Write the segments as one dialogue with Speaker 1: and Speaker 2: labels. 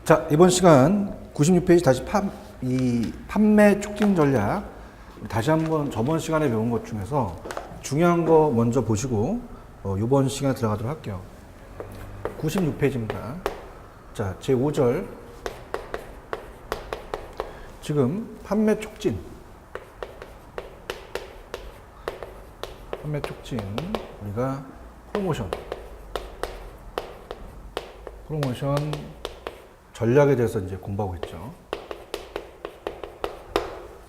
Speaker 1: 자, 이번 시간 96페이지 다시 판매 촉진 전략 다시 한번 저번 시간에 배운 것 중에서 중요한 거 먼저 보시고 이번 시간에 들어가도록 할게요. 96페이지입니다. 자, 제5절 지금 판매 촉진 우리가 프로모션 전략에 대해서 이제 공부하고 있죠.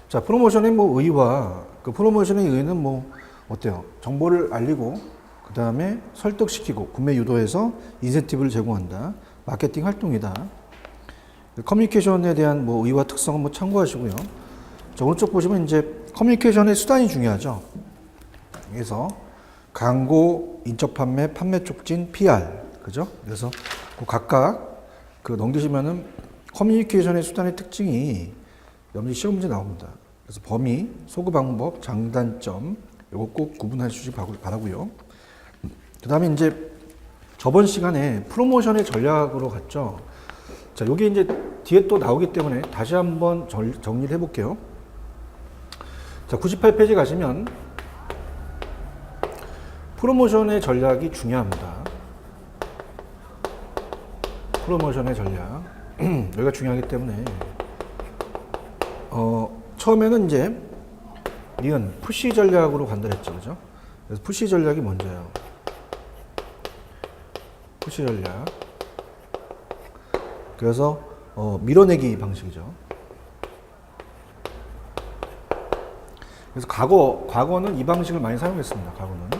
Speaker 1: 자, 프로모션의 의의와 그 프로모션의 의의는 어때요? 정보를 알리고 그 다음에 설득시키고 구매 유도해서 인센티브를 제공한다. 마케팅 활동이다. 커뮤니케이션에 대한 의의와 특성은 참고하시고요. 자, 오른쪽 보시면 이제 커뮤니케이션의 수단이 중요하죠. 그래서 광고, 인적 판매, 판매 촉진, PR, 그죠? 그래서 각각 넘기시면은 커뮤니케이션의 수단의 특징이 여러분들 시험 문제 나옵니다. 그래서 범위, 소구 방법, 장단점 이거 꼭 구분해 주시기 바라고요. 그 다음에 이제 저번 시간에 프로모션의 전략으로 갔죠. 자, 여기 이제 뒤에 또 나오기 때문에 다시 한번 정리를 해볼게요. 자, 98페이지 가시면 프로모션의 전략이 중요합니다. 프로모션의 전략 여기가 중요하기 때문에 처음에는 이제 니은 푸시 전략으로 간다 했죠, 그죠? 그래서 푸시 전략이 먼저예요. 푸시 전략. 그래서 밀어내기 방식이죠. 그래서 과거는 이 방식을 많이 사용했습니다. 과거는.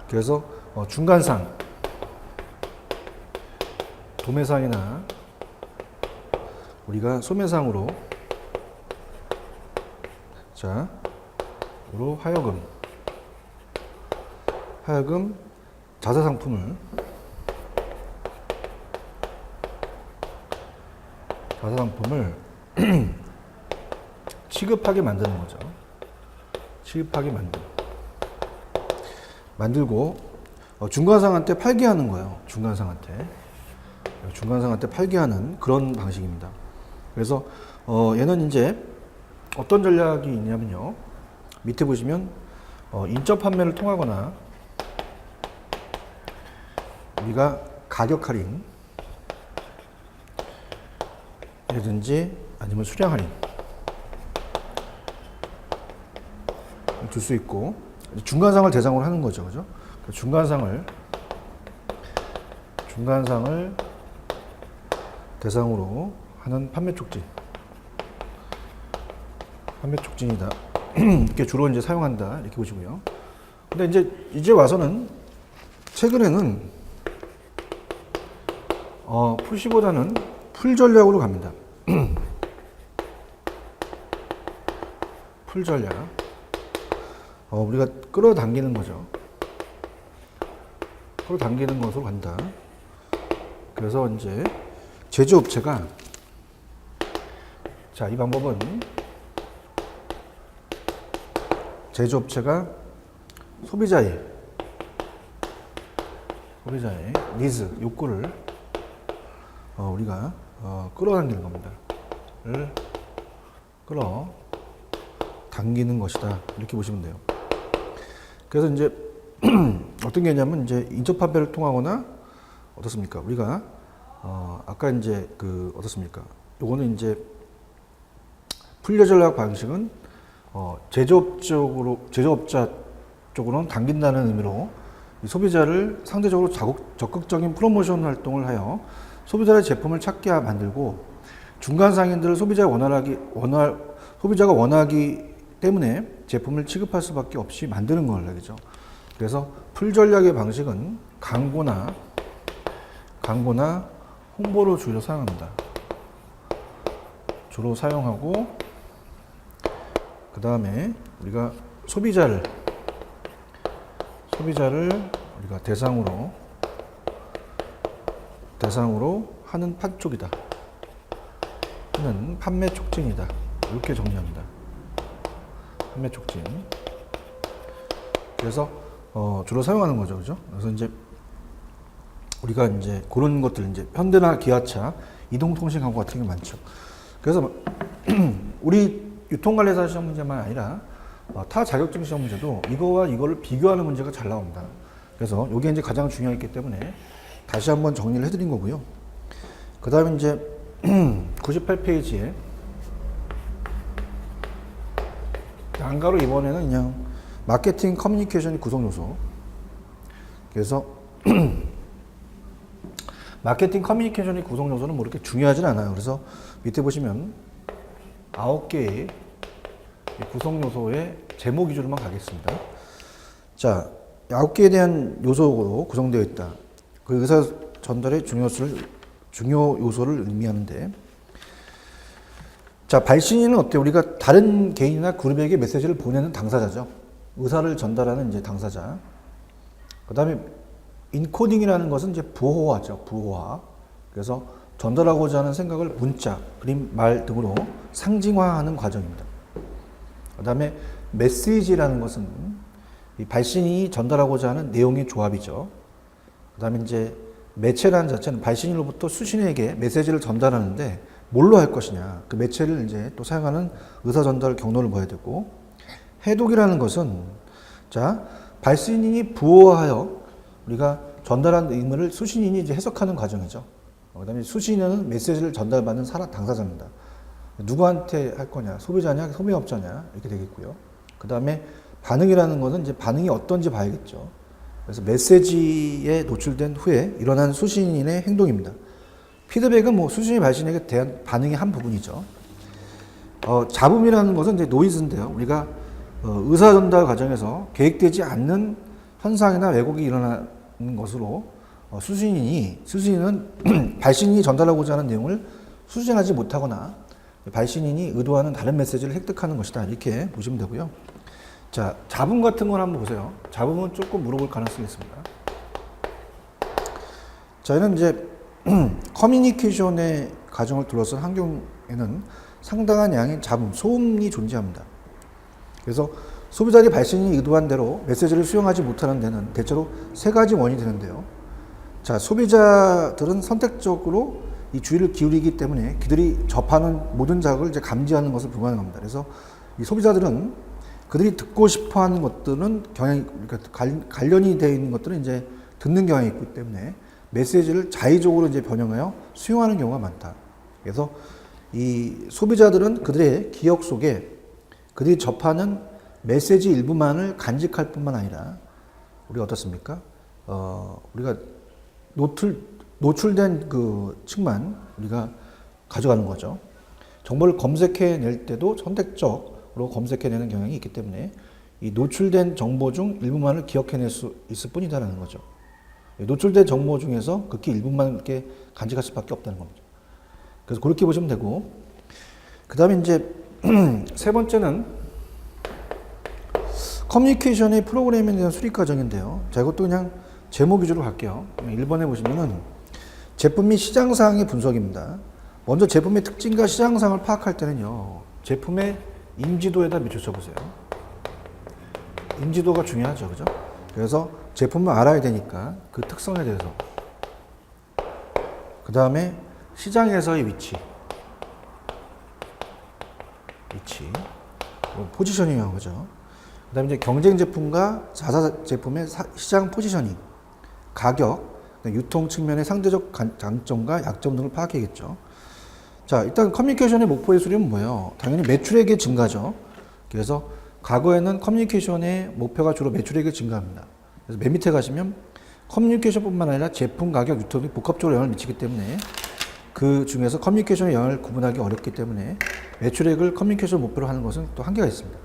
Speaker 1: 그래서 중간상, 도매상이나 우리가 소매상으로 하여금 자사상품을 취급하게 만드는 거죠. 취급하게 만들고 중간상한테 팔게 하는 거예요. 중간상한테 팔게 하는 그런 방식입니다. 그래서 얘는 이제 어떤 전략이 있냐면요. 밑에 보시면 인적 판매를 통하거나 우리가 가격 할인 라든지 아니면 수량 할인 줄 수 있고 중간상을 대상으로 하는 거죠. 그죠? 중간상을 대상으로 하는 판매 촉진이다. 이렇게 주로 이제 사용한다. 이렇게 보시고요. 근데 이제 와서는 최근에는 푸시보다는 풀 전략으로 갑니다. 풀 전략. 우리가 끌어당기는 거죠. 끌어당기는 것으로 간다. 그래서 이제 제조업체가 이 방법은 제조업체가 소비자의 니즈, 욕구를 우리가 끌어당기는 겁니다. 끌어당기는 것이다. 이렇게 보시면 돼요. 그래서 이제 어떤 게 있냐면 이제 인적 판매를 통하거나 어떻습니까? 우리가 아까 이제 어떻습니까? 요거는 이제 풀려 전략 방식은 제조업자 쪽으로는 당긴다는 의미로 소비자를 상대적으로 적극적인 프로모션 활동을 하여 소비자의 제품을 찾게 만들고 중간상인들을 소비자가 원하기 때문에 제품을 취급할 수밖에 없이 만드는 걸 얘기죠. 그래서 풀 전략의 방식은 광고나 홍보로 주로 사용합니다. 주로 사용하고 그 다음에 우리가 소비자를 우리가 대상으로 하는 판촉이다. 하는 판매 촉진이다. 이렇게 정리합니다. 판매 촉진. 그래서 주로 사용하는 거죠, 그죠? 그래서 이제 우리가 이제 그런 것들 이제 현대나 기아차 이동통신 광고 같은 게 많죠. 그래서 우리 유통관리사 시험 문제만 아니라 타 자격증 시험 문제도 이거와 이거를 비교하는 문제가 잘 나옵니다. 그래서 이게 이제 가장 중요했기 때문에 다시 한번 정리를 해드린 거고요. 그 다음에 이제 98페이지에 안가로 이번에는 그냥 마케팅 커뮤니케이션이 구성 요소. 그래서 마케팅 커뮤니케이션의 구성 요소는 뭐 이렇게 중요하진 않아요. 그래서 밑에 보시면 9개의 구성 요소의 제목 위주로만 가겠습니다. 자, 9개에 대한 요소로 구성되어 있다. 그 의사 전달의 중요 요소를 의미하는데, 자, 발신인은 어때요? 우리가 다른 개인이나 그룹에게 메시지를 보내는 당사자죠. 의사를 전달하는 이제 당사자. 그 다음에 인코딩이라는 것은 이제 부호화죠. 부호화. 그래서 전달하고자 하는 생각을 문자, 그림, 말 등으로 상징화하는 과정입니다. 그 다음에 메시지라는 것은 이 발신이 전달하고자 하는 내용의 조합이죠. 그 다음에 이제 매체라는 자체는 발신인으로부터 수신에게 메시지를 전달하는데 뭘로 할 것이냐. 그 매체를 이제 또 사용하는 의사 전달 경로를 봐야 되고, 해독이라는 것은 자, 발신인이 부호하여 우리가 전달한 의미를 수신인이 이제 해석하는 과정이죠. 그 다음에 수신인은 메시지를 전달받는 당사자입니다. 누구한테 할 거냐, 소비자냐, 소매업자냐, 이렇게 되겠고요. 그 다음에 반응이라는 것은 이제 반응이 어떤지 봐야겠죠. 그래서 메시지에 노출된 후에 일어난 수신인의 행동입니다. 피드백은 뭐 수신이 발신에게 대한 반응의 한 부분이죠. 잡음이라는 것은 이제 노이즈인데요. 우리가 의사 전달 과정에서 계획되지 않는 현상이나 왜곡이 일어나는 것으로 수신인은 발신인이 전달하고자 하는 내용을 수신하지 못하거나 발신인이 의도하는 다른 메시지를 획득하는 것이다. 이렇게 보시면 되고요. 자, 잡음 같은 걸 한번 보세요. 잡음은 조금 물어볼 가능성이 있습니다. 저희는 이제 커뮤니케이션의 과정을 둘러싼 환경에는 상당한 양의 잡음, 소음이 존재합니다. 그래서 소비자들이 발신이 의도한 대로 메시지를 수용하지 못하는 데는 대체로 세 가지 원인이 되는데요. 자, 소비자들은 선택적으로 이 주의를 기울이기 때문에 그들이 접하는 모든 자극을 이제 감지하는 것을 불가능합니다. 그래서 이 소비자들은 그들이 듣고 싶어 하는 것들은 그러니까 관련이 되어 있는 것들은 이제 듣는 경향이 있기 때문에 메시지를 자의적으로 이제 변형하여 수용하는 경우가 많다. 그래서 이 소비자들은 그들의 기억 속에 그들이 접하는 메시지 일부만을 간직할 뿐만 아니라 우리가 어떻습니까? 우리가 노출된 그 층만 우리가 가져가는 거죠. 정보를 검색해낼 때도 선택적으로 검색해내는 경향이 있기 때문에 이 노출된 정보 중 일부만을 기억해낼 수 있을 뿐이다라는 거죠. 노출된 정보 중에서 극히 일부만 이렇게 간직할 수밖에 없다는 겁니다. 그래서 그렇게 보시면 되고, 그 다음에 이제 세 번째는 커뮤니케이션의 프로그램에 대한 수립 과정인데요. 자, 이것도 그냥 제목 위주로 갈게요. 1번에 보시면은 제품 및 시장 사항의 분석입니다. 먼저 제품의 특징과 시장 사항을 파악할 때는요, 제품의 인지도에다 밑줄 쳐보세요. 인지도가 중요하죠, 그죠? 그래서 제품을 알아야 되니까 그 특성에 대해서. 그 다음에 시장에서의 위치. 포지셔닝한 거죠. 그 다음에 이제 경쟁 제품과 자사 제품의 시장 포지셔닝, 가격, 유통 측면의 상대적 장점과 약점 등을 파악해야겠죠. 자, 일단 커뮤니케이션의 목표의 수립은 뭐예요? 당연히 매출액의 증가죠. 그래서 과거에는 커뮤니케이션의 목표가 주로 매출액의 증가입니다. 그래서 맨 밑에 가시면 커뮤니케이션뿐만 아니라 제품, 가격, 유통이 복합적으로 영향을 미치기 때문에 그 중에서 커뮤니케이션의 영향을 구분하기 어렵기 때문에 매출액을 커뮤니케이션 목표로 하는 것은 또 한계가 있습니다.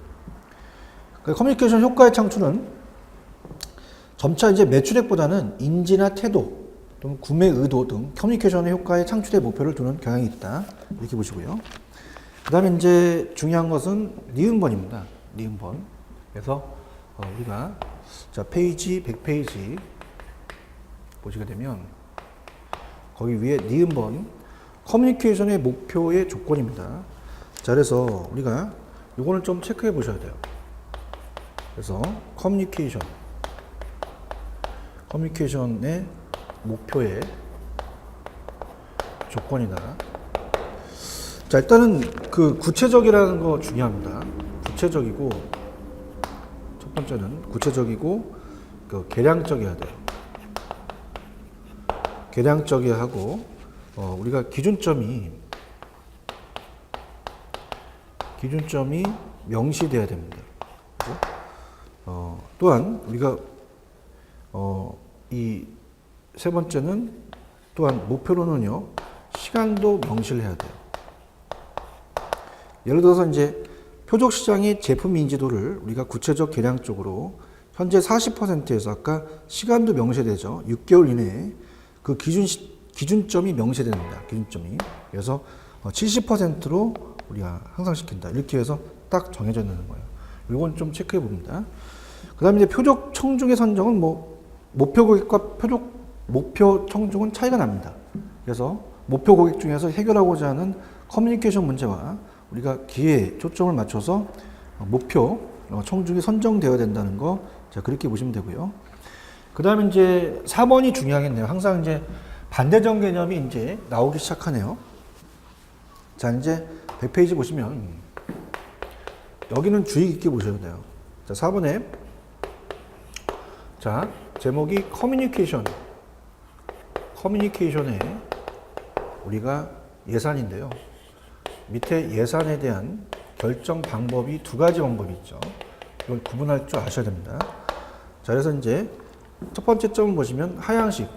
Speaker 1: 커뮤니케이션 효과의 창출은 점차 이제 매출액보다는 인지나 태도 또는 구매 의도 등 커뮤니케이션의 효과의 창출의 목표를 두는 경향이 있다. 이렇게 보시고요. 그 다음에 이제 중요한 것은 니은번입니다. 니은번. 그래서 우리가 자, 페이지 100페이지 보시게 되면 거기 위에 니은번 커뮤니케이션의 목표의 조건입니다. 자, 그래서 우리가 요거는 좀 체크해 보셔야 돼요. 그래서 커뮤니케이션의 목표의 조건이다. 자, 일단은 그 구체적이라는 거 중요합니다. 구체적이고, 첫 번째는 구체적이고, 그 계량적이어야 돼요. 계량적이어야 하고, 우리가 기준점이 명시돼야 됩니다. 그죠? 또한 우리가 이 세 번째는 또한 목표로는요, 시간도 명시를 해야 돼요. 예를 들어서 이제 표적 시장의 제품 인지도를 우리가 구체적 계량적으로 현재 40%에서 아까 시간도 명시되죠. 6개월 이내에 그 기준점이 명시됩니다. 기준점이. 그래서 70%로 우리가 향상시킨다. 이렇게 해서 딱 정해져 있는 거예요. 이건 좀 체크해 봅니다. 그 다음에 이제 표적 청중의 선정은 목표 고객과 목표 청중은 차이가 납니다. 그래서 목표 고객 중에서 해결하고자 하는 커뮤니케이션 문제와 우리가 기회에 초점을 맞춰서 목표 청중이 선정되어야 된다는 거, 자, 그렇게 보시면 되고요. 그 다음에 이제 4번이 중요하겠네요. 항상 이제 반대점 개념이 이제 나오기 시작하네요. 자, 이제 100페이지 보시면 여기는 주의 깊게 보셔야 돼요. 자, 4번에 자, 제목이 커뮤니케이션에 우리가 예산인데요. 밑에 예산에 대한 결정 방법이 두 가지 방법이 있죠. 이걸 구분할 줄 아셔야 됩니다. 자, 그래서 이제 첫 번째 점을 보시면 하향식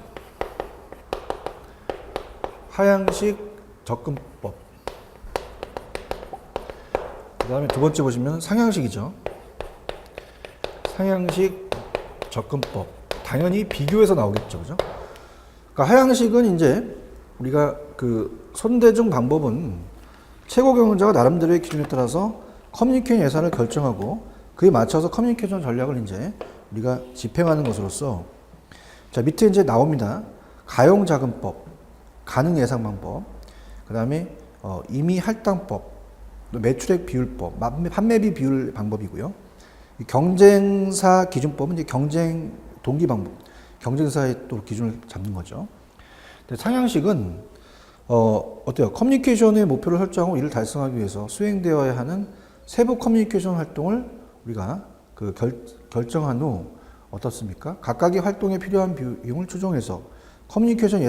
Speaker 1: 접근법. 그 다음에 두 번째 보시면 상향식이죠. 상향식 접근법. 당연히 비교해서 나오겠죠. 그죠? 그러니까 하향식은 이제 우리가 그 손대중 방법은 최고 경영자가 나름대로의 기준에 따라서 커뮤니케이션 예산을 결정하고 그에 맞춰서 커뮤니케이션 전략을 이제 우리가 집행하는 것으로서, 자, 밑에 이제 나옵니다. 가용 자금법, 가능 예상 방법, 그 다음에 임의 할당법, 또 매출액 비율법, 판매비 비율 방법이고요. 경쟁사 기준법은 이제 경쟁 동기 방법, 경쟁사의 또 기준을 잡는 거죠. 근데 상향식은 어때요? 커뮤니케이션의 목표를 설정하고 이를 달성하기 위해서 수행되어야 하는 세부 커뮤니케이션 활동을 우리가 그 결정한 후 어떻습니까? 각각의 활동에 필요한 비용을 추정해서 커뮤니케이션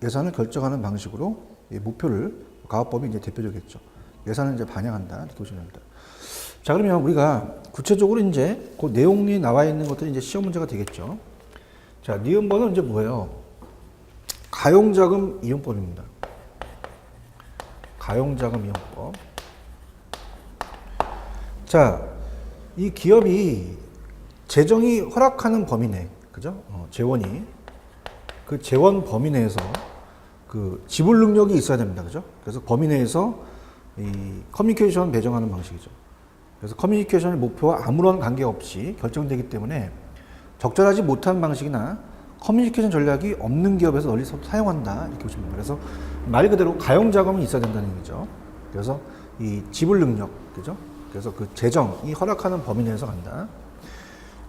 Speaker 1: 예산을 결정하는 방식으로 이 목표를, 가업법이 이제 대표적이겠죠. 예산을 이제 반영한다. 이렇게 보시면 됩니다. 자, 그러면 우리가 구체적으로 이제 그 내용이 나와 있는 것들이 이제 시험 문제가 되겠죠. 자, 니은번은 이제 뭐예요? 가용자금 이용법입니다. 가용자금 이용법. 자, 이 기업이 재정이 허락하는 범위 내, 그죠? 재원이. 그 재원 범위 내에서 그 지불 능력이 있어야 됩니다. 그죠? 그래서 범위 내에서 이 커뮤니케이션 배정하는 방식이죠. 그래서 커뮤니케이션의 목표와 아무런 관계없이 결정되기 때문에 적절하지 못한 방식이나 커뮤니케이션 전략이 없는 기업에서 널리 사용한다. 이렇게 보시면 됩니다. 그래서 말 그대로 가용 자금이 있어야 된다는 얘기죠. 그래서 이 지불 능력, 그죠? 그래서 그 재정이 허락하는 범위 내에서 간다.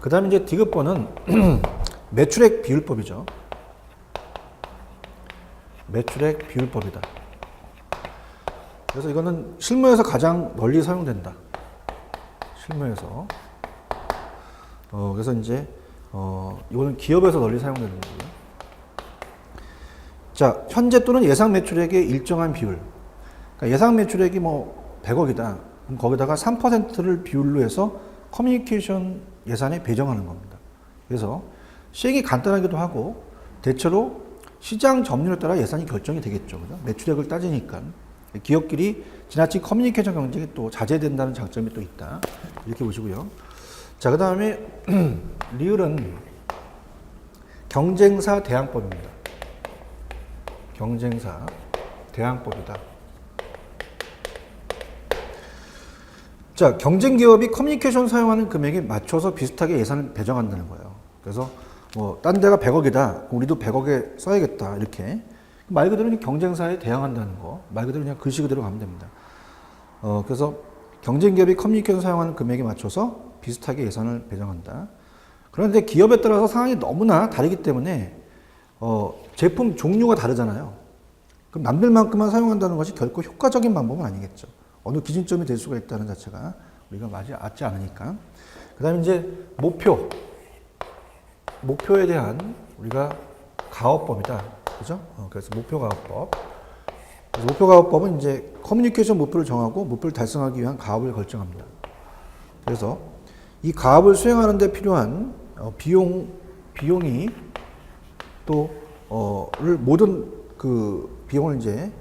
Speaker 1: 그 다음에 이제 디귿번은 매출액 비율법이죠. 매출액 비율법이다. 그래서 이거는 실무에서 가장 널리 사용된다. 실무에서. 그래서 이제 이거는 기업에서 널리 사용되는 거고요. 자, 현재 또는 예상 매출액의 일정한 비율. 그러니까 예상 매출액이 뭐 100억이다. 그럼 거기다가 3%를 비율로 해서 커뮤니케이션 예산에 배정하는 겁니다. 그래서 시행이 간단하기도 하고 대체로 시장 점유율에 따라 예산이 결정이 되겠죠. 그죠? 매출액을 따지니까. 기업끼리 지나친 커뮤니케이션 경쟁이 또 자제된다는 장점이 또 있다. 이렇게 보시고요. 자, 그 다음에 리을은 경쟁사 대항법입니다. 경쟁사 대항법이다. 자, 경쟁 기업이 커뮤니케이션 사용하는 금액에 맞춰서 비슷하게 예산을 배정한다는 거예요. 그래서 뭐 딴 데가 100억이다. 우리도 100억에 써야겠다. 이렇게 말 그대로 경쟁사에 대항한다는 거. 말 그대로 그냥 글씨 그대로 가면 됩니다. 그래서 경쟁 기업이 커뮤니케이션 사용하는 금액에 맞춰서 비슷하게 예산을 배정한다. 그런데 기업에 따라서 상황이 너무나 다르기 때문에 제품 종류가 다르잖아요. 그럼 남들만큼만 사용한다는 것이 결코 효과적인 방법은 아니겠죠. 어느 기준점이 될 수가 있다는 자체가 우리가 맞지 않으니까. 그 다음에 이제 목표에 대한 우리가 가업법이다. 그죠? 그래서 목표 가업법. 그래서 목표 가업법은 이제 커뮤니케이션 목표를 정하고 목표를 달성하기 위한 가업을 결정합니다. 그래서 이 가업을 수행하는 데 필요한 비용이 또 모든 그 비용을 이제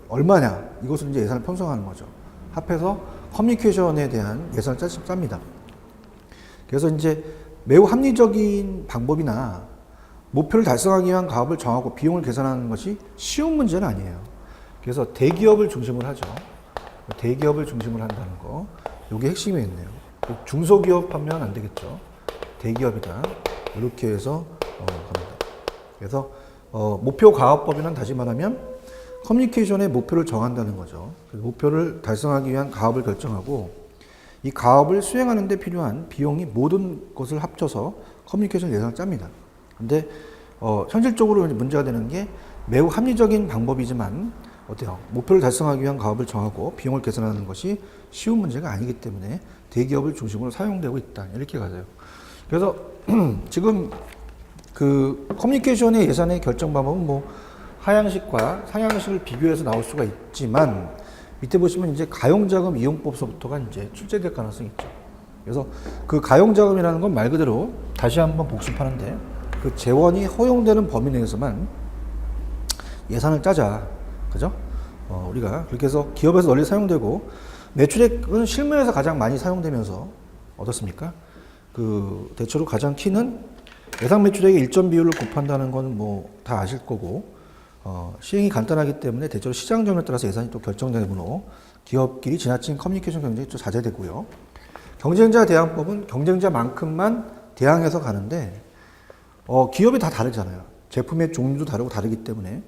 Speaker 1: 얼마냐 이것을 이제 예산을 편성하는 거죠. 합해서 커뮤니케이션에 대한 예산을 짭니다. 그래서 이제 매우 합리적인 방법이나 목표를 달성하기 위한 가업을 정하고 비용을 계산하는 것이 쉬운 문제는 아니에요. 그래서 대기업을 중심으로 하죠. 대기업을 중심으로 한다는 거. 이게 핵심이겠네요. 중소기업 하면 안 되겠죠. 대기업이다. 이렇게 해서 갑니다. 그래서 목표 가업법에는 다시 말하면 커뮤니케이션의 목표를 정한다는 거죠. 목표를 달성하기 위한 가업을 결정하고 이 가업을 수행하는 데 필요한 비용이 모든 것을 합쳐서 커뮤니케이션 예산을 짭니다. 근데 현실적으로 문제가 되는 게 매우 합리적인 방법이지만 어때요? 목표를 달성하기 위한 가업을 정하고 비용을 계산하는 것이 쉬운 문제가 아니기 때문에 대기업을 중심으로 사용되고 있다. 이렇게 가세요. 그래서 지금 그 커뮤니케이션의 예산의 결정 방법은 뭐 하향식과 상향식을 비교해서 나올 수가 있지만 밑에 보시면 이제 가용자금 이용법서부터가 이제 출제될 가능성이 있죠. 그래서 그 가용자금이라는 건 말 그대로 다시 한번 복습하는데 그 재원이 허용되는 범위 내에서만 예산을 짜자. 그죠? 우리가 그렇게 해서 기업에서 널리 사용되고 매출액은 실무에서 가장 많이 사용되면서 어떻습니까? 그 대체로 가장 키는 예상 매출액의 일정 비율을 곱한다는 건 뭐 다 아실 거고 시행이 간단하기 때문에 대체로 시장 점유에 따라서 예산이 또 결정되므로 기업끼리 지나친 커뮤니케이션 경쟁이 좀 자제되고요. 경쟁자 대항법은 경쟁자만큼만 대항해서 가는데 기업이 다 다르잖아요. 제품의 종류도 다르고 다르기 때문에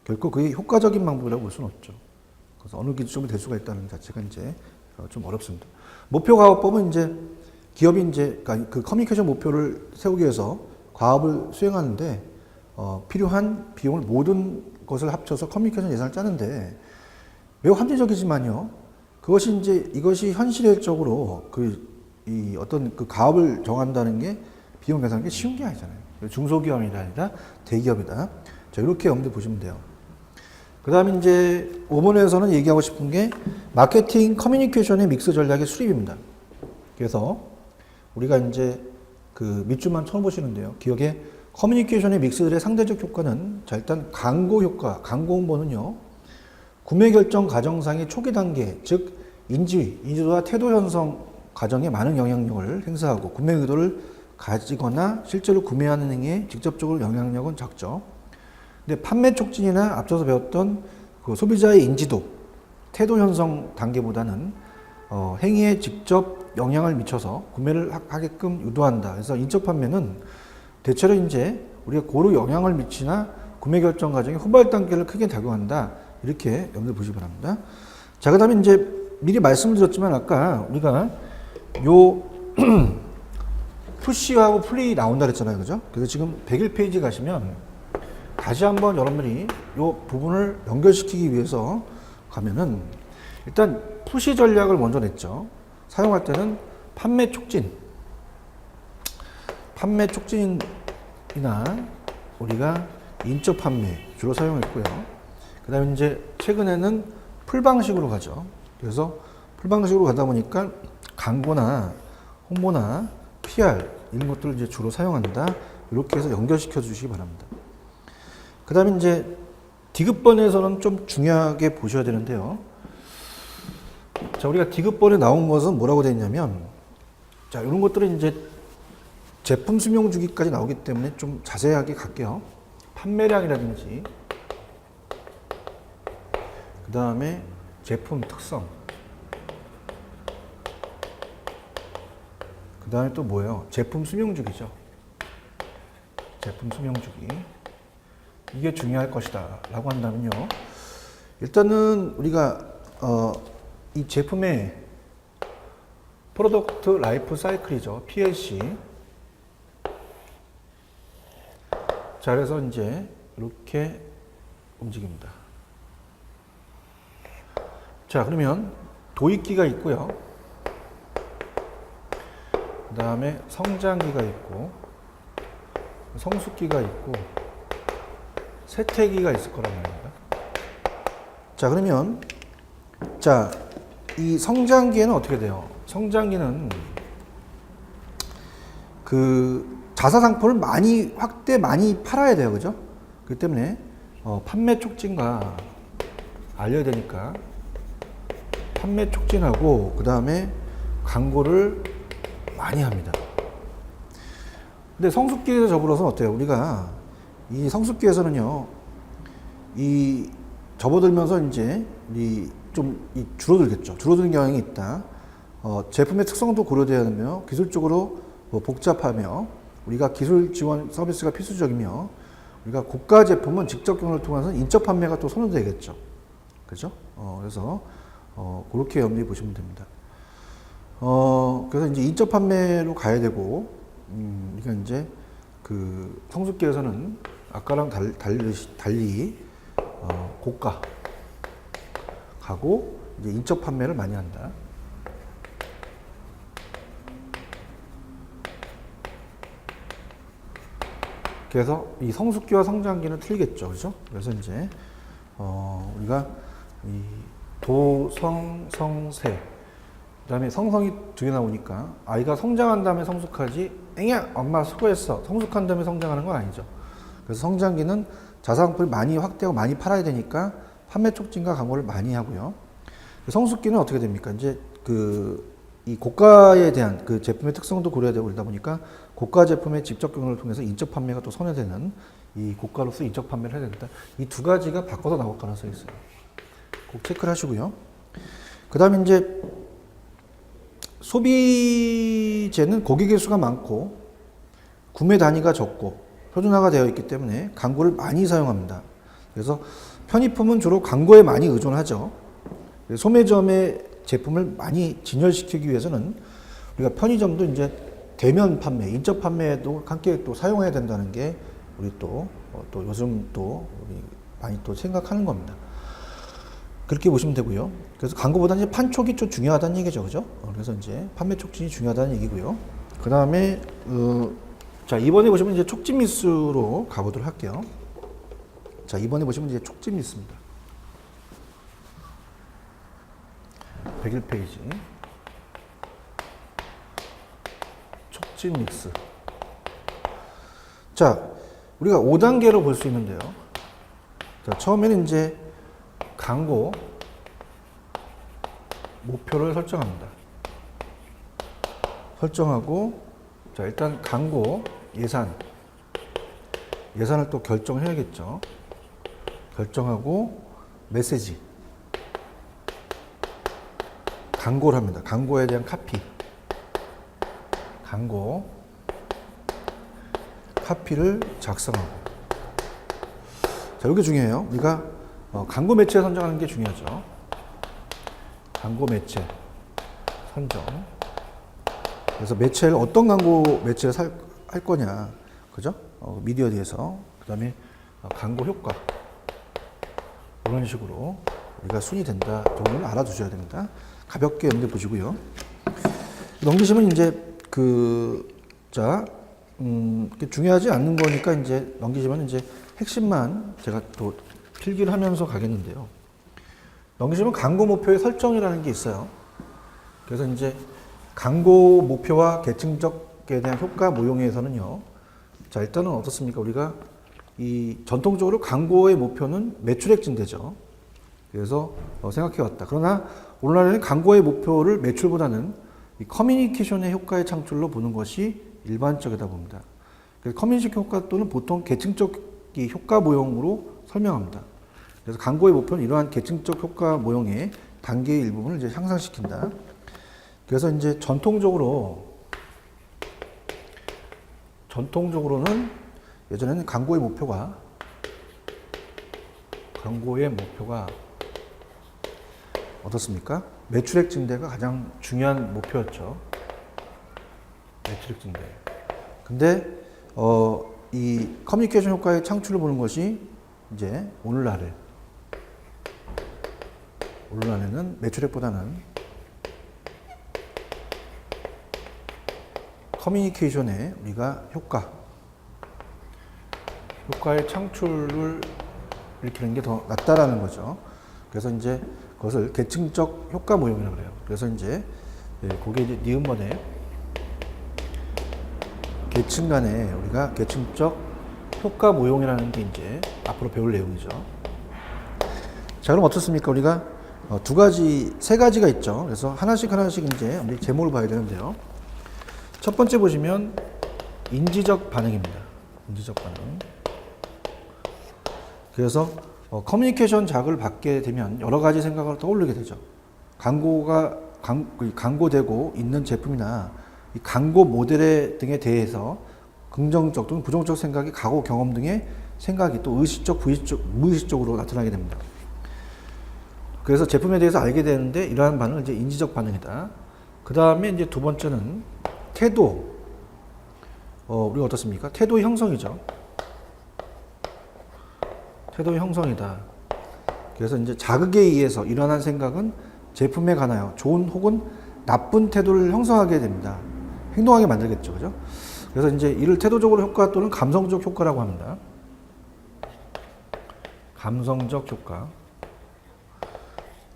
Speaker 1: 결코 그게 효과적인 방법이라고 볼 수는 없죠. 그래서 어느 기준점이 될 수가 있다는 자체가 이제 좀 어렵습니다. 목표 가업법은 이제 기업이 이제 그 커뮤니케이션 목표를 세우기 위해서 가업을 수행하는데 필요한 비용을 모든 것을 합쳐서 커뮤니케이션 예산을 짜는데 매우 합리적이지만요. 이것이 현실적으로 이 어떤 그 가업을 정한다는 게 비용 계산하는 게 쉬운 게 아니잖아요. 중소기업이 아니라 대기업이다. 자, 이렇게 염두에 보시면 돼요. 그 다음에 이제 5번에서는 얘기하고 싶은 게 마케팅 커뮤니케이션의 믹스 전략의 수립입니다. 그래서 우리가 이제 그 밑줄만 쳐보시는데요. 기억에 커뮤니케이션의 믹스들의 상대적 효과는 자, 일단 광고 효과, 광고 홍보는요. 구매 결정 과정상의 초기 단계, 즉 인지도와 태도 형성 과정에 많은 영향력을 행사하고 구매 의도를 가지거나 실제로 구매하는 행위에 직접적으로 영향력은 적죠. 근데 판매 촉진이나 앞서서 배웠던 그 소비자의 인지도, 태도 형성 단계보다는 행위에 직접 영향을 미쳐서 구매를 하게끔 유도한다. 그래서 인적 판매는 대체로 이제 우리가 고루 영향을 미치나 구매 결정 과정의 후발 단계를 크게 작용한다. 이렇게 염두에 보시기 바랍니다. 자, 그 다음에 이제 미리 말씀드렸지만 아까 우리가 요 푸시하고 플리 나온다 그랬잖아요. 그죠? 그래서 지금 101페이지 가시면 다시 한번 여러분들이 요 부분을 연결시키기 위해서 가면은 일단 푸시 전략을 먼저 냈죠. 사용할 때는 판매 촉진이나 우리가 인적 판매 주로 사용했고요. 그 다음에 이제 최근에는 풀 방식으로 가죠. 그래서 풀 방식으로 가다 보니까 광고나 홍보나 PR 이런 것들을 이제 주로 사용한다. 이렇게 해서 연결시켜 주시기 바랍니다. 그 다음에 이제 디귿번에서는 좀 중요하게 보셔야 되는데요. 자, 우리가 디귿번에 나온 것은 뭐라고 되어 있냐면, 자, 이런 것들은 이제 제품 수명 주기까지 나오기 때문에 좀 자세하게 갈게요. 판매량이라든지, 그 다음에 제품 특성, 그 다음에 또 뭐예요? 제품 수명 주기죠. 제품 수명 주기. 이게 중요할 것이다 라고 한다면요. 일단은 우리가 이 제품의 프로덕트 라이프 사이클이죠. PLC. 자, 그래서 이제 이렇게 움직입니다. 자, 그러면 도입기가 있고요. 그 다음에 성장기가 있고, 성숙기가 있고, 쇠퇴기가 있을 거란 말입니다. 자, 그러면, 자, 이 성장기에는 어떻게 돼요? 성장기는 그 자사상품을 많이, 많이 팔아야 돼요. 그죠? 그렇기 때문에, 판매 촉진과 알려야 되니까, 판매 촉진하고, 그 다음에 광고를 많이 합니다. 근데 성숙기에서 접어들어서 어때요? 우리가 이 성숙기에서는요, 이 접어들면서 이제 이 줄어들겠죠. 줄어드는 경향이 있다. 제품의 특성도 고려돼야 하며 기술적으로 복잡하며 우리가 기술 지원 서비스가 필수적이며 우리가 고가 제품은 직접 경험을 통해서 인적 판매가 또 선호되겠죠. 그죠? 그래서 그렇게 염두에 보시면 됩니다. 그래서 이제 인적 판매로 가야 되고, 그러니까 이제 그 성숙기에서는 아까랑 달리 고가 가고 이제 인적 판매를 많이 한다. 그래서 이 성숙기와 성장기는 틀리겠죠, 그죠? 그래서 이제 우리가 이 도성 성세 그다음에 성성이 두 개 나오니까 아이가 성장한 다음에 성숙하지 앵야 엄마 수고했어 성숙한 다음에 성장하는 건 아니죠. 그래서 성장기는 자사상품을 많이 확대하고 많이 팔아야 되니까 판매 촉진과 광고를 많이 하고요. 성숙기는 어떻게 됩니까? 이제 이 고가에 대한 그 제품의 특성도 고려해야 되고 그러다 보니까 고가 제품의 직접 경험을 통해서 인적 판매가 또 선회되는 이 고가로서 인적 판매를 해야 된다. 이 두 가지가 바꿔서 나올 가능성이 있어요. 꼭 체크를 하시고요. 그 다음에 이제 소비재는 고객의 수가 많고 구매 단위가 적고 표준화가 되어 있기 때문에 광고를 많이 사용합니다. 그래서 편의품은 주로 광고에 많이 의존하죠. 소매점의 제품을 많이 진열시키기 위해서는 우리가 편의점도 이제 대면 판매, 인적 판매도 함께 또 사용해야 된다는 게 우리 또 요즘 또 우리 많이 또 생각하는 겁니다. 그렇게 보시면 되고요. 그래서 광고보다 이제 판촉이 좀 중요하다는 얘기죠, 그죠? 그래서 이제 판매 촉진이 중요하다는 얘기고요. 그 다음에 자 이번에 보시면 이제 촉진 미수로 가보도록 할게요. 자 이번에 보시면 이제 촉진 미수입니다. 101페이지. 촉진 믹스. 자, 우리가 5단계로 볼 수 있는데요. 자, 처음에는 이제 광고 목표를 설정합니다. 설정하고, 자, 일단 광고 예산을 또 결정해야겠죠. 결정하고, 메시지. 광고를 합니다. 광고에 대한 카피를 작성하고. 자, 이게 중요해요. 우리가 광고 매체 선정하는 게 중요하죠. 광고 매체 선정. 그래서 매체를 어떤 광고 매체를 할 거냐, 그죠? 미디어에서 그다음에 광고 효과 이런 식으로 우리가 순위 된다 정도를 알아두셔야 됩니다. 가볍게 염두에 보시고요. 넘기시면 이제 중요하지 않는 거니까 이제 넘기시면 이제 핵심만 제가 또 필기를 하면서 가겠는데요. 넘기시면 광고 목표의 설정이라는 게 있어요. 그래서 이제 광고 목표와 계층적에 대한 효과 모형에서는요. 자, 일단은 어떻습니까? 우리가 이 전통적으로 광고의 목표는 매출액 증대죠. 그래서 생각해 왔다. 그러나 오늘날에는 광고의 목표를 매출보다는 이 커뮤니케이션의 효과의 창출로 보는 것이 일반적이다 봅니다. 그래서 커뮤니케이션 효과 또는 보통 계층적 효과 모형으로 설명합니다. 그래서 광고의 목표는 이러한 계층적 효과 모형의 단계의 일부분을 이제 향상시킨다. 그래서 이제 전통적으로는 예전에는 광고의 목표가 어떻습니까? 매출액 증대가 가장 중요한 목표였죠. 매출액 증대. 근데 이 커뮤니케이션 효과의 창출을 보는 것이 이제 오늘날의 오른안에는 매출액보다는 커뮤니케이션의 우리가 효과의 창출을 일으키는 게 더 낫다라는 거죠. 그래서 이제 그것을 계층적 효과 모형이라고 그래요. 그래서 이제 그게 이제 니은번에 계층 간에 우리가 계층적 효과 모형이라는 게 이제 앞으로 배울 내용이죠. 자, 그럼 어떻습니까? 우리가 세 가지가 있죠. 그래서 하나씩 이제 우리 제목을 봐야 되는데요. 첫 번째 보시면 인지적 반응입니다. 인지적 반응. 그래서 커뮤니케이션 자극을 받게 되면 여러 가지 생각을 떠올리게 되죠. 광고되고 있는 제품이나 이 광고 모델 등에 대해서 긍정적 또는 부정적 생각이 가고 경험 등의 생각이 또 의식적, 무의식적으로 나타나게 됩니다. 그래서 제품에 대해서 알게 되는데 이러한 반응은 이제 인지적 반응이다. 그 다음에 이제 두 번째는 태도. 우리가 어떻습니까? 태도의 형성이죠. 태도의 형성이다. 그래서 이제 자극에 의해서 일어난 생각은 제품에 관하여 좋은 혹은 나쁜 태도를 형성하게 됩니다. 행동하게 만들겠죠. 그죠? 그래서 이제 이를 태도적으로 효과 또는 감성적 효과라고 합니다. 감성적 효과.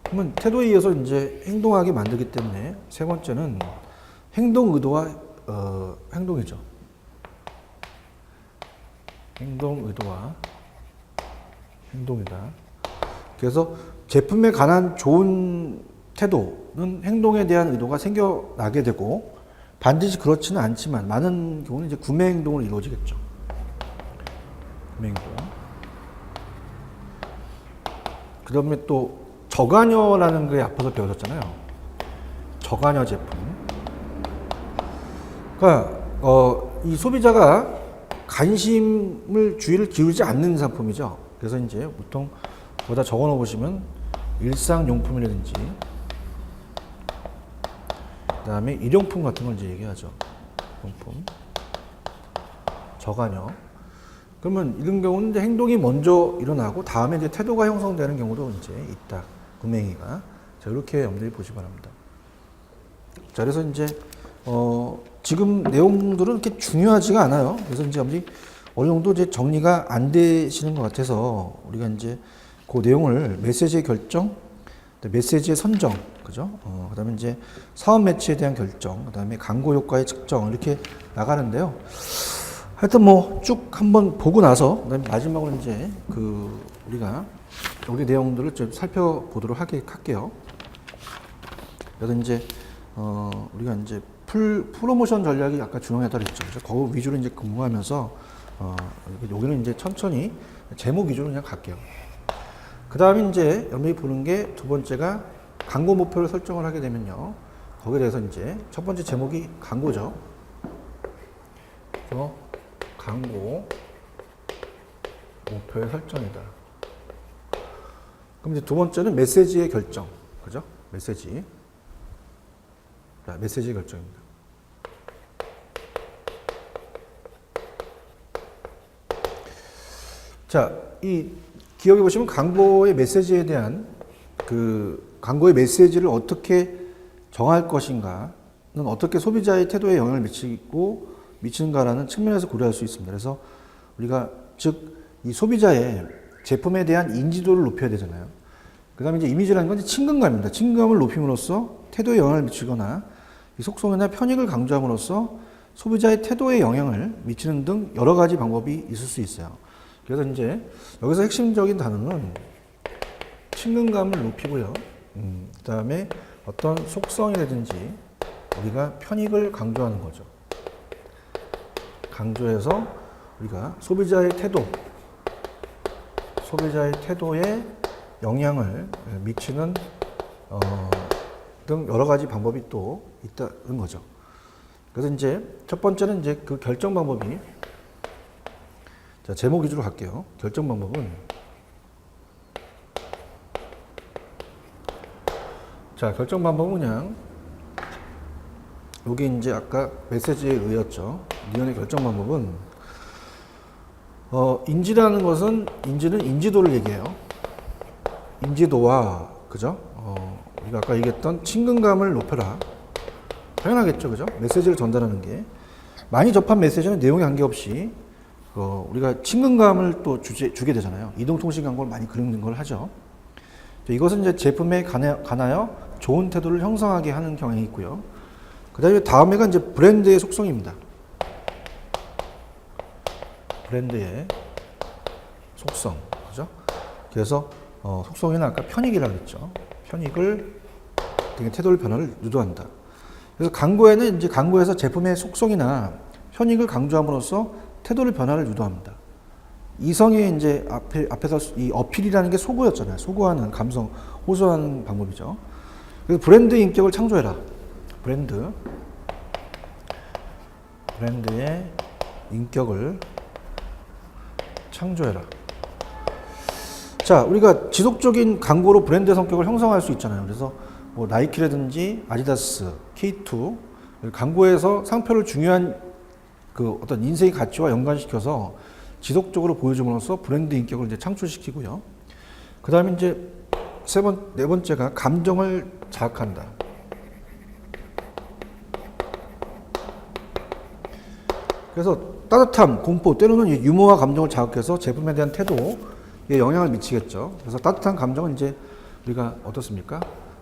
Speaker 1: 그러면 태도에 의해서 이제 행동하게 만들기 때문에 세 번째는 행동 의도와 행동이죠. 행동 의도와 행동이다. 그래서 제품에 관한 좋은 태도는 행동에 대한 의도가 생겨나게 되고 반드시 그렇지는 않지만 많은 경우는 이제 구매 행동으로 이루어지겠죠. 구매 행동. 그 다음에 또 저간여라는 게 앞서서 배워졌잖아요. 저간여 제품. 그러니까 이 소비자가 주의를 기울이지 않는 상품이죠. 그래서 이제 보통 보다 적어 놓으시면 일상용품이라든지 그 다음에 일용품 같은 걸 이제 얘기하죠. 용품. 저간여. 그러면 이런 경우는 이제 행동이 먼저 일어나고 다음에 이제 태도가 형성되는 경우도 이제 있다. 구매행위가. 자, 이렇게 염두에 보시기 바랍니다. 자, 그래서 이제 지금 내용들은 이렇게 중요하지가 않아요. 그래서 이제 어느 정도 이제 정리가 안 되시는 것 같아서 우리가 이제 그 내용을 메시지의 결정, 메시지의 선정, 그죠? 그 다음에 이제 사업 매치에 대한 결정, 그 다음에 광고 효과의 측정, 이렇게 나가는데요. 하여튼 뭐 쭉 한번 보고 나서, 그 다음에 마지막으로 이제 우리가 여기 내용들을 좀 살펴보도록 할게요. 그래서 이제, 우리가 이제 프로모션 전략이 아까 중요하다고 했죠. 그래서 그 위주로 이제 근무하면서, 여기는 이제 천천히 제목 위주로 그냥 갈게요. 그 다음에 이제 여러분이 보는 게 두 번째가 광고 목표를 설정을 하게 되면요. 거기에 대해서 이제 첫 번째 제목이 광고죠. 그래서 광고 목표의 설정이다. 그럼 이제 두 번째는 메시지의 결정. 그죠? 메시지. 자, 메시지의 결정입니다. 자, 이 기억해 보시면 광고의 메시지에 대한 광고의 메시지를 어떻게 정할 것인가는 어떻게 소비자의 태도에 영향을 미치는가라는 측면에서 고려할 수 있습니다. 그래서 우리가 즉 이 소비자의 제품에 대한 인지도를 높여야 되잖아요. 그 다음에 이제 이미지라는 건 친근감입니다. 친근감을 높임으로써 태도에 영향을 미치거나 이 속성이나 편익을 강조함으로써 소비자의 태도에 영향을 미치는 등 여러 가지 방법이 있을 수 있어요. 그래서 이제 여기서 핵심적인 단어는 친근감을 높이고요. 그 다음에 어떤 속성이라든지 우리가 편익을 강조하는 거죠. 강조해서 우리가 소비자의 태도에 영향을 미치는 등 여러 가지 방법이 또 있다는 거죠. 그래서 이제 첫 번째는 이제 그 결정 방법이 자, 제목 위주로 갈게요. 결정 방법은 자, 결정 방법은 그냥 여기 이제 아까 메시지에 의였죠. 니은의 결정 방법은 인지라는 것은 인지는 인지도를 얘기해요. 인지도와 그죠? 우리가 아까 얘기했던 친근감을 높여라. 당연하겠죠, 그죠? 메시지를 전달하는 게 많이 접한 메시지는 내용에 관계없이 우리가 친근감을 또 주게 되잖아요. 이동통신 광고를 많이 그리는 걸 하죠. 이것은 이제 제품에 관하여 좋은 태도를 형성하게 하는 경향이 있고요. 그 다음에가 이제 브랜드의 속성입니다. 브랜드의 속성, 그죠? 그래서 속성에는 아까 편익이라고 했죠. 편익을 되게 태도를 변화를 유도한다. 그래서 광고에는 이제 광고에서 제품의 속성이나 편익을 강조함으로써 태도를 변화를 유도합니다. 이성의 이제 앞에서 이 어필이라는 게 소구였잖아요. 소구하는 감성, 호소하는 방법이죠. 그래서 브랜드 인격을 창조해라. 브랜드의 인격을 창조해라. 자, 우리가 지속적인 광고로 브랜드 성격을 형성할 수 있잖아요. 그래서 뭐 나이키라든지 아디다스, K2 광고에서 상표를 중요한 그 어떤 인생의 가치와 연관시켜서 지속적으로 보여줌으로써 브랜드 인격을 이제 창출시키고요. 그 다음에 이제 네 번째가 감정을 자극한다. 그래서 따뜻함, 공포, 때로는 유머와 감정을 자극해서 제품에 대한 태도에 영향을 미치겠죠. 그래서 따뜻한 감정은 이제 우리가 어떻습니까?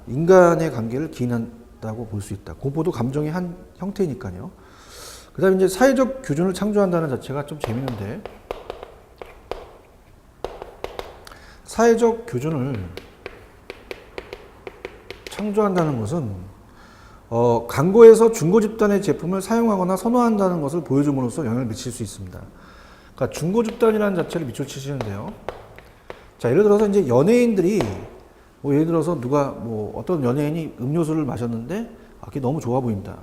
Speaker 1: 인간의 관계를 기인한다고 볼 수 있다. 공포도 감정의 한 형태니까요. 그 다음에 이제 사회적 교준을 창조한다는 자체가 좀 재밌는데, 사회적 교준을 창조한다는 것은 광고에서 중고 집단의 제품을 사용하거나 선호한다는 것을 보여줌으로써 영향을 미칠 수 있습니다. 그러니까 중고 집단이라는 자체를 밑줄치시는데요. 자, 예를 들어서 이제 연예인들이 뭐 예를 들어서 누가 뭐 어떤 연예인이 음료수를 마셨는데 그게 너무 좋아 보인다.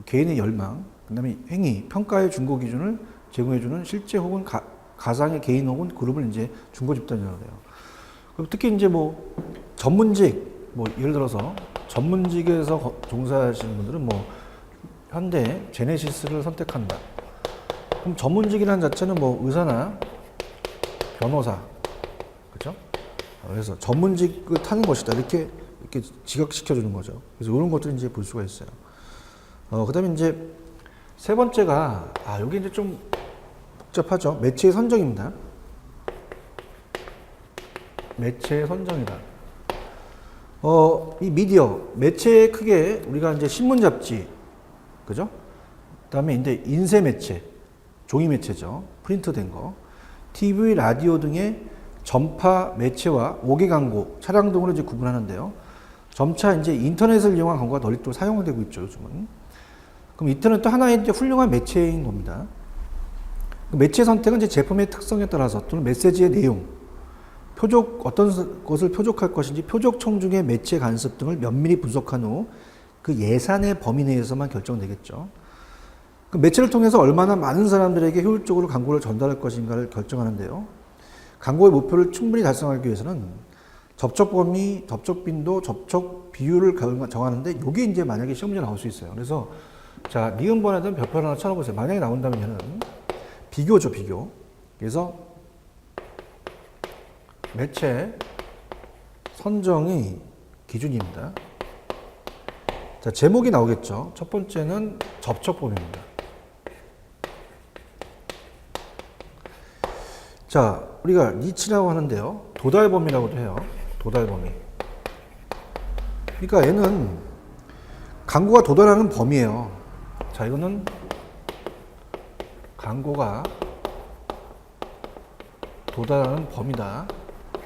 Speaker 1: 개인의 열망, 그다음에 행위, 평가의 중고 기준을 제공해주는 실제 혹은 가상의 개인 혹은 그룹을 이제 중고 집단이라고 해요. 그럼 특히 이제 뭐 전문직, 뭐 예를 들어서 전문직에서 종사하시는 분들은 뭐 현대 제네시스를 선택한다. 그럼 전문직이라는 자체는 뭐 의사나 변호사, 그렇죠? 그래서 전문직을 타는 것이다. 이렇게 지각시켜 주는 거죠. 그래서 이런 것들을 이제 볼 수가 있어요. 그다음에 이제 세 번째가 여기 이제 좀 복잡하죠. 매체의 선정입니다. 매체의 선정이다. 이 미디어, 매체의 크게 우리가 이제 신문 잡지, 그죠? 그다음에 이제 인쇄 매체, 종이 매체죠. 프린트된 거. TV, 라디오 등의 전파 매체와 5개 광고, 차량 등으로 이제 구분하는데요. 점차 이제 인터넷을 이용한 광고가 널리 또 사용되고 있죠, 요즘은. 그럼 인터넷도 하나의 이제 훌륭한 매체인 겁니다. 그 매체 선택은 이제 제품의 특성에 따라서 또는 메시지의 내용, 어떤 것을 표적할 것인지 표적청 중의 매체 간섭 등을 면밀히 분석한 후 그 예산의 범위 내에서만 결정되겠죠. 그 매체를 통해서 얼마나 많은 사람들에게 효율적으로 광고를 전달할 것인가를 결정하는데요. 광고의 목표를 충분히 달성하기 위해서는 접촉 범위, 접촉 빈도, 접촉 비율을 정하는데 이게 이제 만약에 시험 문제 나올 수 있어요. 그래서 자, 니은 번에든 별표 하나 쳐놓으세요. 만약에 나온다면은 비교죠, 비교. 그래서 매체 선정의 기준입니다. 자, 제목이 나오겠죠. 첫 번째는 접촉 범위입니다. 자, 우리가 니치라고 하는데요. 도달 범위라고도 해요. 도달 범위. 그러니까 얘는 광고가 도달하는 범위예요. 자, 이거는 광고가 도달하는 범위다.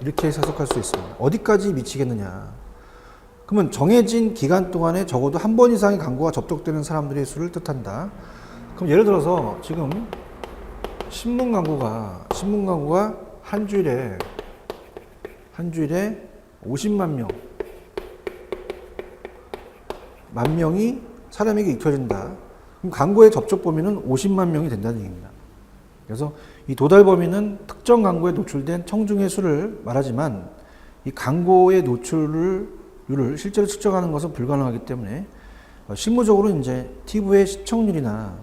Speaker 1: 이렇게 해석할 수 있습니다. 어디까지 미치겠느냐. 그러면 정해진 기간 동안에 적어도 한 번 이상의 광고가 접촉되는 사람들의 수를 뜻한다. 그럼 예를 들어서 지금 신문 광고가 한 주일에 50만 만 명이 사람에게 익혀진다. 그럼 광고의 접촉 범위는 50만 명이 된다는 얘기입니다. 그래서 이 도달 범위는 특정 광고에 노출된 청중의 수를 말하지만 이 광고의 노출률을 실제로 측정하는 것은 불가능하기 때문에 실무적으로 이제 TV의 시청률이나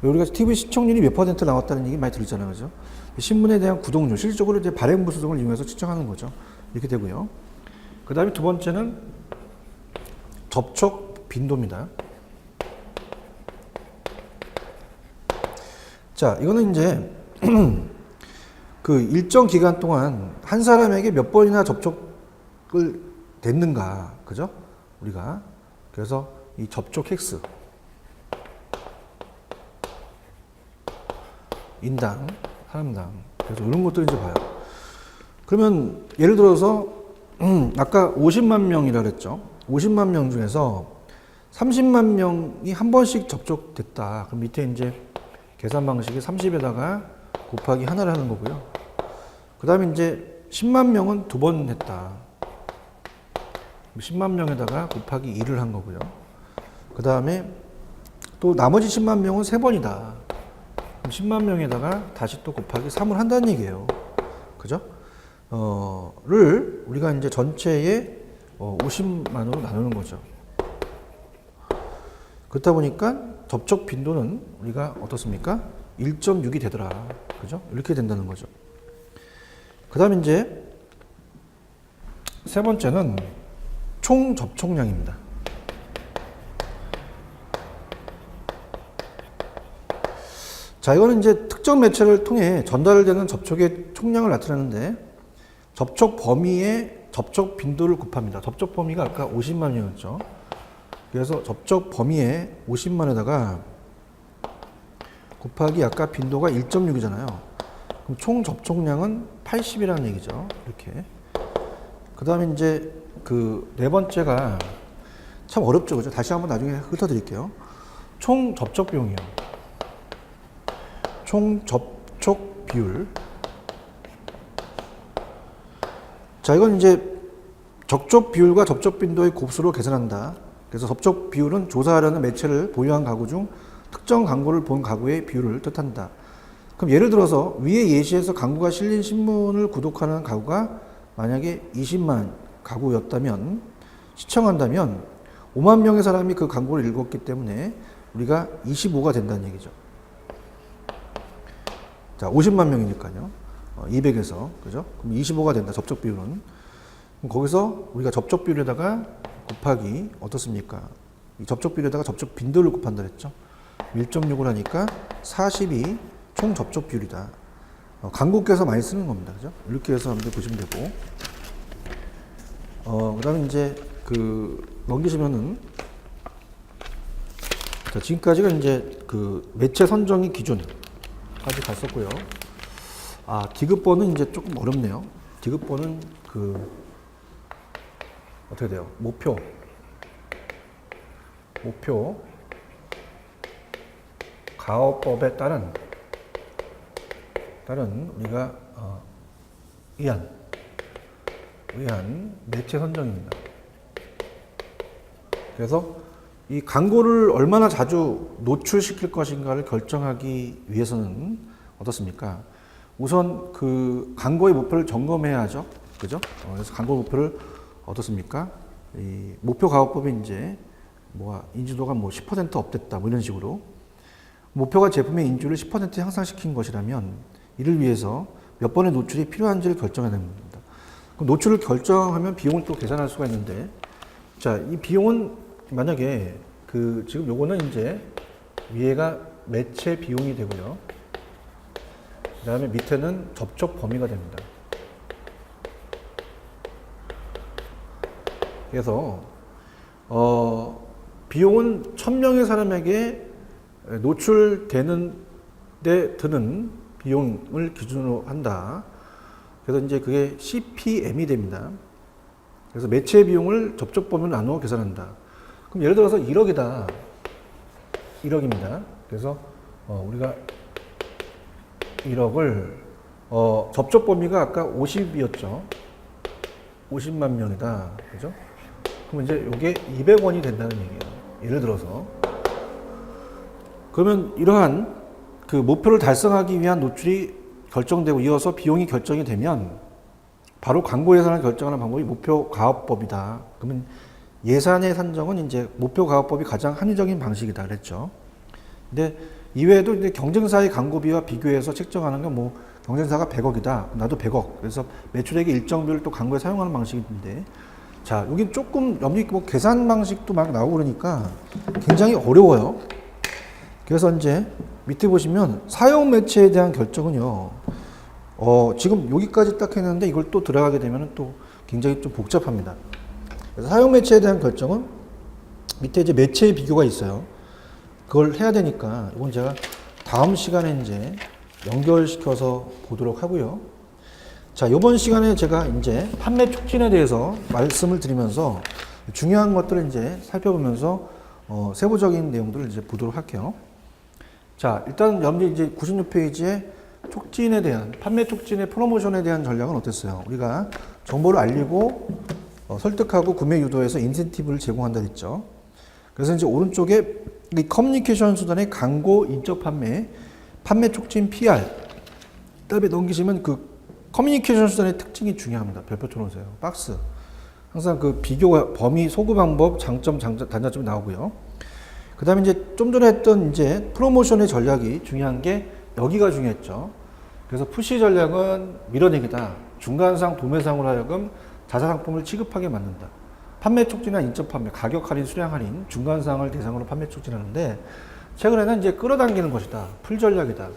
Speaker 1: 우리가 TV 시청률이 몇 퍼센트 나왔다는 얘기 많이 들었잖아요, 그죠? 신문에 대한 구독률, 실질적으로 이제 발행 부수 등을 이용해서 측정하는 거죠. 이렇게 되고요. 그 다음에 두 번째는 접촉 빈도입니다. 자, 이거는 이제 그 일정 기간 동안 한 사람에게 몇 번이나 접촉을 됐는가, 그죠? 우리가 그래서 이 접촉 횟수 인당 사람당 그래서 이런 것들 이제 봐요. 그러면 예를 들어서 아까 50만 명이라 그랬죠. 50만 명 중에서 30만 명이 한 번씩 접촉됐다. 그럼 밑에 이제 계산 방식이 30에다가 곱하기 하나를 하는 거고요. 그 다음에 이제 10만 명은 두 번 했다. 10만 명에다가 곱하기 2를 한 거고요. 그 다음에 또 나머지 10만 명은 세 번이다. 그럼 10만 명에다가 다시 또 곱하기 3을 한다는 얘기예요. 그죠? 를 우리가 이제 전체의 50만으로 나누는 거죠. 그렇다 보니까 접촉 빈도는 우리가 어떻습니까? 1.6이 되더라. 그죠? 이렇게 된다는 거죠. 그 다음에 이제 세 번째는 총 접촉량입니다. 자, 이거는 이제 특정 매체를 통해 전달되는 접촉의 총량을 나타내는데 접촉 범위의 접촉 빈도를 곱합니다. 접촉 범위가 아까 50만 명이었죠. 그래서 접촉 범위에 50만에다가 곱하기 아까 빈도가 1.6이잖아요. 그럼 총 접촉량은 80이라는 얘기죠. 이렇게. 그 다음에 이제 그 네 번째가 참 어렵죠. 그죠? 다시 한번 나중에 훑어드릴게요. 총 접촉 비용이요. 총 접촉 비율. 자, 이건 이제 접촉 비율과 접촉 빈도의 곱수로 계산한다. 그래서 접촉 비율은 조사하려는 매체를 보유한 가구 중 특정 광고를 본 가구의 비율을 뜻한다. 그럼 예를 들어서 위의 예시에서 광고가 실린 신문을 구독하는 가구가 만약에 20만 가구였다면 시청한다면 5만 명의 사람이 그 광고를 읽었기 때문에 우리가 25가 된다는 얘기죠. 자, 50만 명이니까요. 200에서 그죠? 그럼 25가 된다. 접촉 비율은. 그럼 거기서 우리가 접촉 비율에다가 곱하기 어떻습니까? 이 접촉 비율에다가 접촉 빈도를 곱한다 그랬죠. 1.6을 하니까 40이 총 접촉 비율이다. 광고께서 많이 쓰는 겁니다. 그죠? 이렇게 해서 한번 보시면 되고. 그 다음에 이제 넘기시면은 자, 지금까지가 이제 매체 선정의 기준까지 갔었고요. 디귿번은 이제 조금 어렵네요. 디귿번은 어떻게 돼요? 목표 가업법에 따른 우리가 의한 매체 선정입니다. 그래서 이 광고를 얼마나 자주 노출시킬 것인가를 결정하기 위해서는 어떻습니까? 우선 그 광고의 목표를 점검해야죠. 그죠? 그래서 광고 목표를 어떻습니까? 이 목표 가업법이 이제 인지도가 10% 업됐다 이런 식으로 목표가 제품의 인지도를 10% 향상시킨 것이라면 이를 위해서 몇 번의 노출이 필요한지를 결정해야 됩니다. 그럼 노출을 결정하면 비용을 또 계산할 수가 있는데, 자, 이 비용은 만약에 지금 요거는 이제 위에가 매체 비용이 되고요. 그 다음에 밑에는 접촉 범위가 됩니다. 그래서 비용은 1000명의 사람에게 노출되는 데 드는 비용을 기준으로 한다. 그래서 이제 그게 CPM이 됩니다. 그래서 매체 비용을 접촉 범위로 나누어 계산한다. 그럼 예를 들어서 1억이다. 1억입니다. 그래서 우리가 1억을 접촉 범위가 아까 50이었죠. 50만 명이다. 그죠? 그럼 이제 이게 200원이 된다는 얘기예요. 예를 들어서. 그러면 이러한 목표를 달성하기 위한 노출이 결정되고 이어서 비용이 결정이 되면 바로 광고 예산을 결정하는 방법이 목표 가업법이다. 그러면 예산의 산정은 이제 목표 가업법이 가장 합리적인 방식이다 그랬죠. 근데 이외에도 이제 경쟁사의 광고비와 비교해서 책정하는 건 경쟁사가 100억이다. 나도 100억. 그래서 매출액의 일정 비율을 또 광고에 사용하는 방식인데 자, 여기 조금 여기 뭐 계산 방식도 막 나오고 그러니까 굉장히 어려워요. 그래서 이제 밑에 보시면 사용 매체에 대한 결정은요. 지금 여기까지 딱 했는데 이걸 또 들어가게 되면 또 굉장히 좀 복잡합니다. 그래서 사용 매체에 대한 결정은 밑에 이제 매체의 비교가 있어요. 그걸 해야 되니까 이건 제가 다음 시간에 이제 연결시켜서 보도록 하고요. 자, 이번 시간에 제가 이제 판매 촉진에 대해서 말씀을 드리면서 중요한 것들을 이제 살펴보면서 세부적인 내용들을 이제 보도록 할게요. 자, 일단 여기 이제 96페이지에 촉진에 대한 판매 촉진의 프로모션에 대한 전략은 어땠어요? 우리가 정보를 알리고 설득하고 구매 유도해서 인센티브를 제공한다 했죠. 그래서 이제 오른쪽에 이 커뮤니케이션 수단의 광고, 인적 판매, 판매 촉진 PR. 그다음에 넘기시면 그 커뮤니케이션 수단의 특징이 중요합니다. 별표 쳐놓으세요. 박스. 항상 그 비교 범위, 소구 방법, 장점, 단장점이 나오고요. 그 다음에 이제 좀 전에 했던 이제 프로모션의 전략이 중요한 게 여기가 중요했죠. 그래서 푸시 전략은 밀어내기다. 중간상, 도매상으로 하여금 자사상품을 취급하게 만든다. 판매 촉진이나 인적 판매, 가격 할인, 수량 할인, 중간상을 대상으로 판매 촉진하는데 최근에는 이제 끌어당기는 것이다. 풀 전략이다.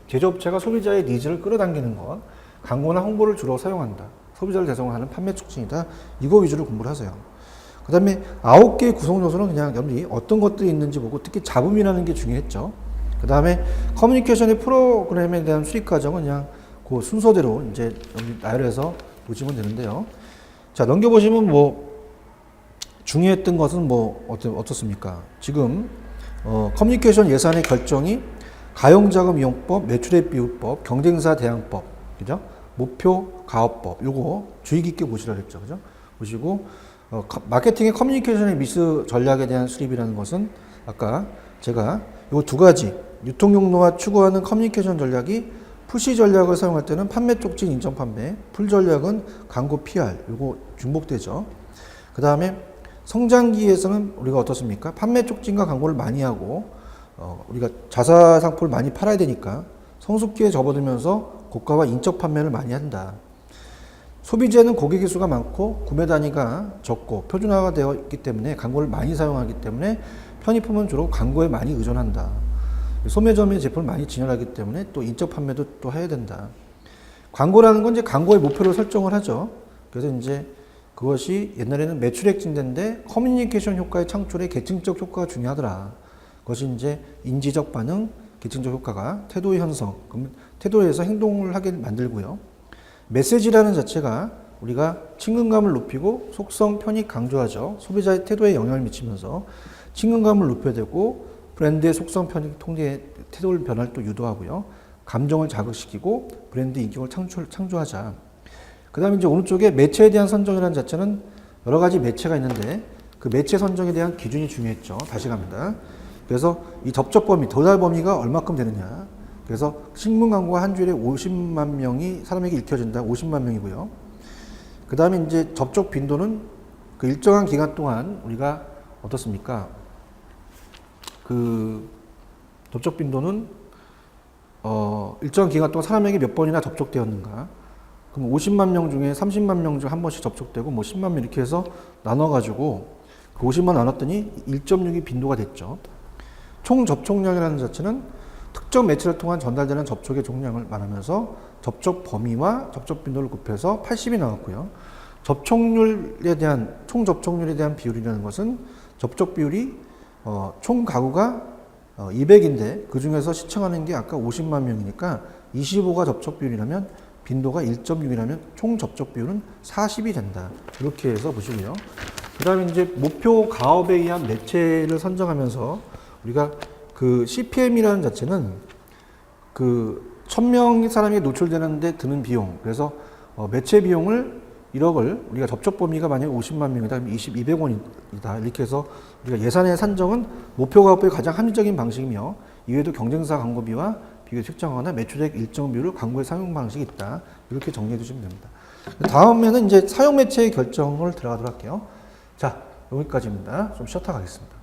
Speaker 1: 제조업체가 소비자의 니즈를 끌어당기는 것, 광고나 홍보를 주로 사용한다. 소비자를 대상으로 하는 판매 촉진이다. 이거 위주로 공부를 하세요. 그 다음에 9개의 구성 요소는 그냥 여기 어떤 것들이 있는지 보고 특히 잡음이라는 게 중요했죠. 그 다음에 커뮤니케이션의 프로그램에 대한 수익 과정은 그냥 그 순서대로 이제 여기 나열해서 보시면 되는데요. 자, 넘겨보시면 뭐 중요했던 것은 뭐 어떻습니까? 지금 커뮤니케이션 예산의 결정이 가용자금 이용법, 매출액 비율법, 경쟁사 대항법, 그죠? 목표 가업법, 요거 주의 깊게 보시라 그랬죠, 그죠? 보시고 마케팅의 커뮤니케이션의 미스 전략에 대한 수립이라는 것은 아까 제가 요 두 가지 유통 용도와 추구하는 커뮤니케이션 전략이 푸시 전략을 사용할 때는 판매 촉진 인정 판매, 풀 전략은 광고 PR, 요거 중복되죠. 그 다음에 성장기에서는 우리가 어떻습니까? 판매 촉진과 광고를 많이 하고 우리가 자사 상품을 많이 팔아야 되니까 성숙기에 접어들면서 고가와 인적 판매를 많이 한다. 소비재는 고객의 수가 많고 구매 단위가 적고 표준화가 되어 있기 때문에 광고를 많이 사용하기 때문에 편의품은 주로 광고에 많이 의존한다. 소매점의 제품을 많이 진열하기 때문에 또 인적 판매도 또 해야 된다. 광고라는 건 이제 광고의 목표를 설정을 하죠. 그래서 이제 그것이 옛날에는 매출액 증대인데 커뮤니케이션 효과의 창출에 계층적 효과가 중요하더라. 그것이 이제 인지적 반응, 계층적 효과가 태도의 형성, 태도에서 행동을 하게 만들고요. 메시지라는 자체가 우리가 친근감을 높이고 속성, 편익 강조하죠. 소비자의 태도에 영향을 미치면서 친근감을 높여야 되고 브랜드의 속성, 편익, 통계의 태도를 변화를 또 유도하고요. 감정을 자극시키고 브랜드 인격을 창조하자. 그 다음에 이제 오른쪽에 매체에 대한 선정이라는 자체는 여러 가지 매체가 있는데 그 매체 선정에 대한 기준이 중요했죠. 다시 갑니다. 그래서 이 접촉 범위, 도달 범위가 얼마큼 되느냐. 그래서 신문 광고가 한 주일에 50만 명이 사람에게 읽혀진다. 50만 명이고요. 그 다음에 이제 접촉 빈도는 그 일정한 기간 동안 우리가 어떻습니까? 그 접촉 빈도는 일정한 기간 동안 사람에게 몇 번이나 접촉되었는가. 그럼 50만 명 중에 30만 명 중 한 번씩 접촉되고 뭐 10만 명 이렇게 해서 나눠가지고 그 50만 나눴더니 1.6이 빈도가 됐죠. 총 접촉량이라는 자체는 특정 매체를 통한 전달되는 접촉의 종량을 말하면서 접촉 범위와 접촉 빈도를 곱해서 80이 나왔고요. 접촉률에 대한 총 접촉률에 대한 비율이라는 것은 접촉 비율이 총 가구가 200인데 그 중에서 시청하는 게 아까 50만 명이니까 25가 접촉 비율이라면 빈도가 1.6이라면 총 접촉 비율은 40이 된다. 이렇게 해서 보시고요. 그 다음에 이제 목표 가업에 의한 매체를 선정하면서 우리가 그 CPM이라는 자체는 그 1000명 사람이 노출되는데 드는 비용. 그래서 매체 비용을 1억을 우리가 접촉 범위가 만약에 50만 명이다. 그러면 200원이다. 이렇게 해서 우리가 예산의 산정은 목표 가업의 가장 합리적인 방식이며 이외에도 경쟁사 광고비와 비교 측정하거나 매출액 일정 비율을 광고의 사용 방식이 있다. 이렇게 정리해 주시면 됩니다. 다음에는 이제 사용 매체의 결정을 들어가도록 할게요. 자, 여기까지입니다. 좀 쉬었다 가겠습니다.